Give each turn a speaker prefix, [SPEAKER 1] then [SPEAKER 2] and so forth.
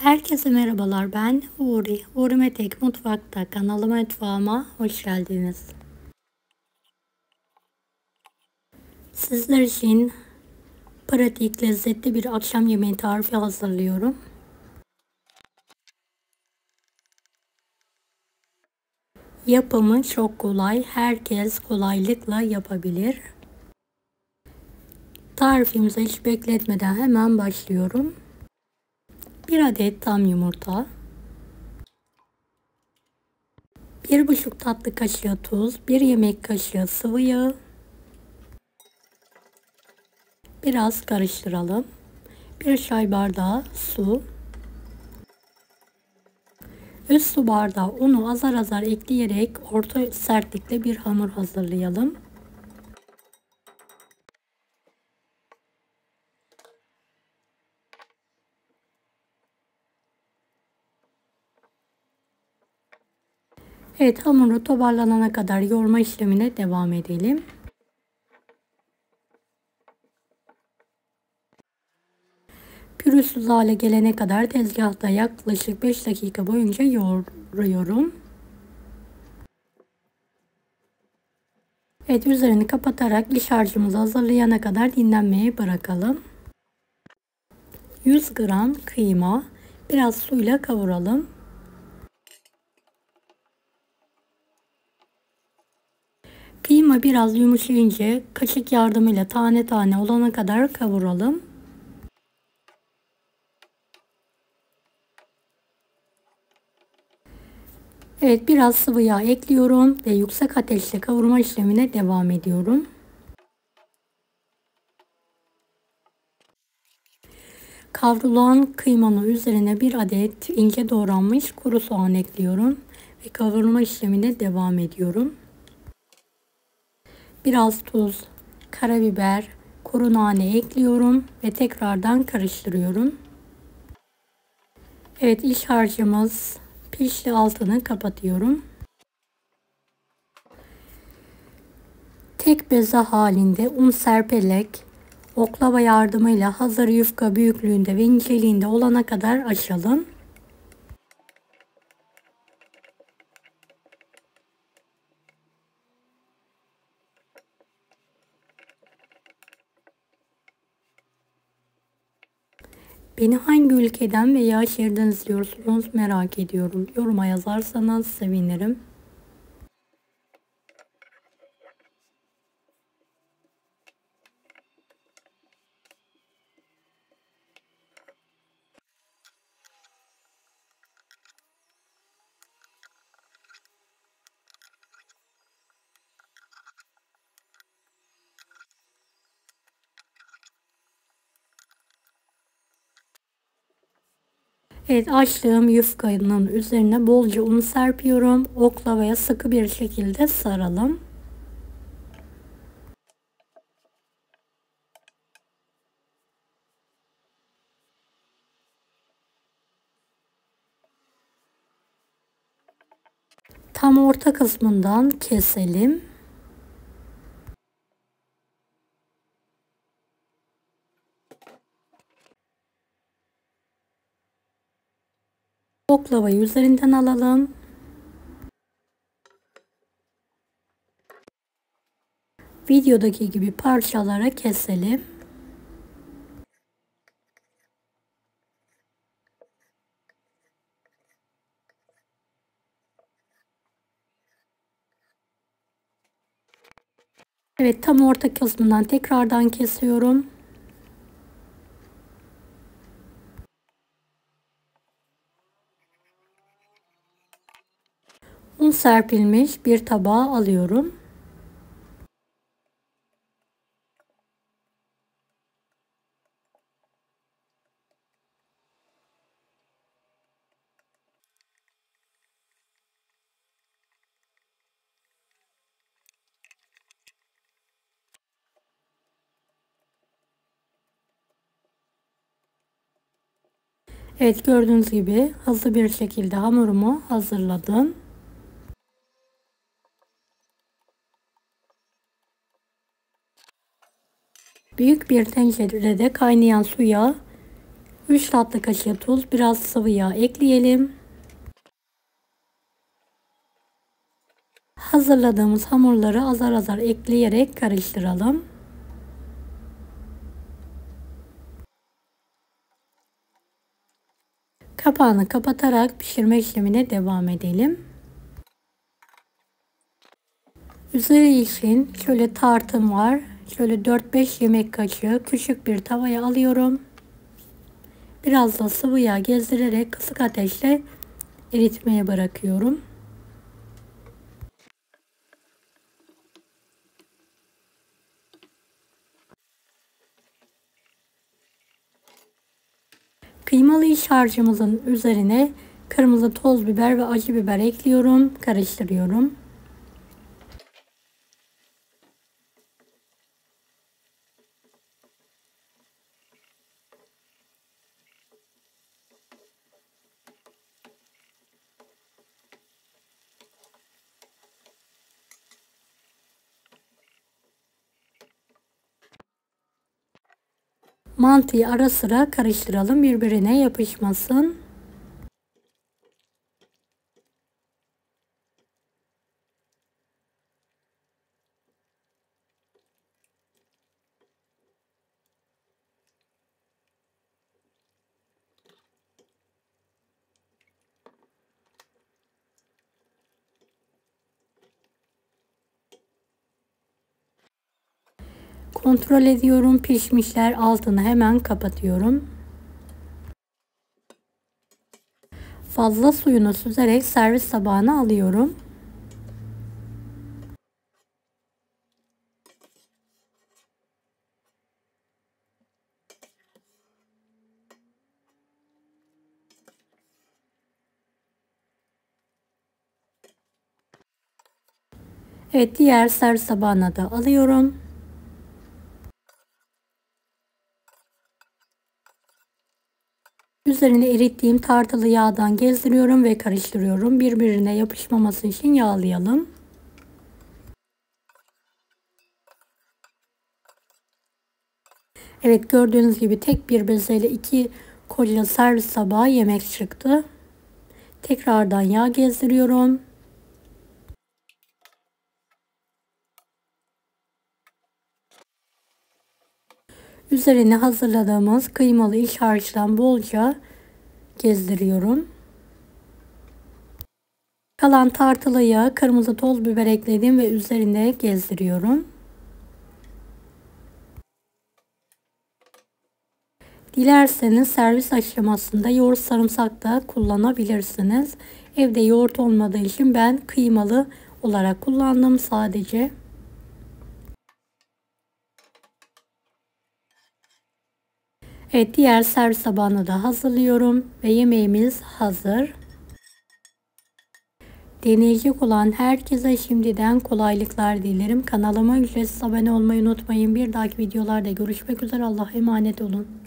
[SPEAKER 1] Herkese merhabalar, ben Uğur. Uğur Metek Mutfak'ta kanalıma, mutfağıma hoş geldiniz. Sizler için pratik, lezzetli bir akşam yemeği tarifi hazırlıyorum. Yapımı çok kolay, herkes kolaylıkla yapabilir. Tarifimize hiç bekletmeden hemen başlıyorum. 1 adet tam yumurta, 1,5 tatlı kaşığı tuz, 1 yemek kaşığı sıvı yağ, biraz karıştıralım. 1 çay bardağı su, üst su bardağı unu azar azar ekleyerek orta sertlikte bir hamur hazırlayalım. Evet, hamuru toparlanana kadar yoğurma işlemine devam edelim. Pürüzsüz hale gelene kadar tezgahta yaklaşık 5 dakika boyunca yoğuruyorum. Evet, üzerini kapatarak iç harcımızı hazırlayana kadar dinlenmeye bırakalım. 100 gram kıyma biraz suyla kavuralım. Kıyma biraz yumuşayınca kaşık yardımıyla tane tane olana kadar kavuralım. Evet, biraz sıvı yağ ekliyorum ve yüksek ateşte kavurma işlemine devam ediyorum. Kavrulan kıymanın üzerine 1 adet ince doğranmış kuru soğan ekliyorum ve kavurma işlemine devam ediyorum. Biraz tuz, karabiber, kuru nane ekliyorum ve tekrardan karıştırıyorum. Evet, iç harcımız pişti, altını kapatıyorum. Tek beze halinde un serperek oklava yardımıyla hazır yufka büyüklüğünde ve inceliğinde olana kadar açalım. Beni hangi ülkeden veya şehirden izliyorsunuz merak ediyorum. Yoruma yazarsanız sevinirim. Evet, açtığım yufkanın üzerine bolca un serpiyorum. Oklavaya sıkı bir şekilde saralım. Tam orta kısmından keselim. Oklavayı üzerinden alalım. Videodaki gibi parçalara keselim. Evet, tam orta kısmından tekrardan kesiyorum. Un serpilmiş bir tabağa alıyorum. Evet, gördüğünüz gibi hızlı bir şekilde hamurumu hazırladım. Büyük bir tencerede kaynayan suya 3 tatlı kaşığı tuz, biraz sıvı yağ ekleyelim. Hazırladığımız hamurları azar azar ekleyerek karıştıralım. Kapağını kapatarak pişirme işlemine devam edelim. Üzeri için şöyle tartım var. Şöyle 4-5 yemek kaşığı küçük bir tavaya alıyorum. Biraz da sıvı yağ gezdirerek kısık ateşte eritmeye bırakıyorum. Kıymalı iç harcımızın üzerine kırmızı toz biber ve acı biber ekliyorum. Karıştırıyorum. Mantıyı ara sıra karıştıralım, birbirine yapışmasın. Kontrol ediyorum, pişmişler, altını hemen kapatıyorum. Fazla suyunu süzerek servis tabağına alıyorum. Evet, diğer servis tabağına da alıyorum. Üzerine erittiğim tartılı yağdan gezdiriyorum ve karıştırıyorum. Birbirine yapışmaması için yağlayalım. Evet, gördüğünüz gibi tek bir bezeyle 2 koca servis tabağı yemek çıktı. Tekrardan yağ gezdiriyorum. Üzerine hazırladığımız kıymalı iç harçtan bolca gezdiriyorum. Kalan tartılı yağı kırmızı toz biber ekledim ve üzerine gezdiriyorum. Dilerseniz servis aşamasında yoğurt sarımsak da kullanabilirsiniz. Evde yoğurt olmadığı için ben kıymalı olarak kullandım sadece. Evet, diğer servis tabağını da hazırlıyorum ve yemeğimiz hazır. Deneyecek olan herkese şimdiden kolaylıklar dilerim. Kanalıma ücretsiz abone olmayı unutmayın. Bir dahaki videolarda görüşmek üzere. Allah'a emanet olun.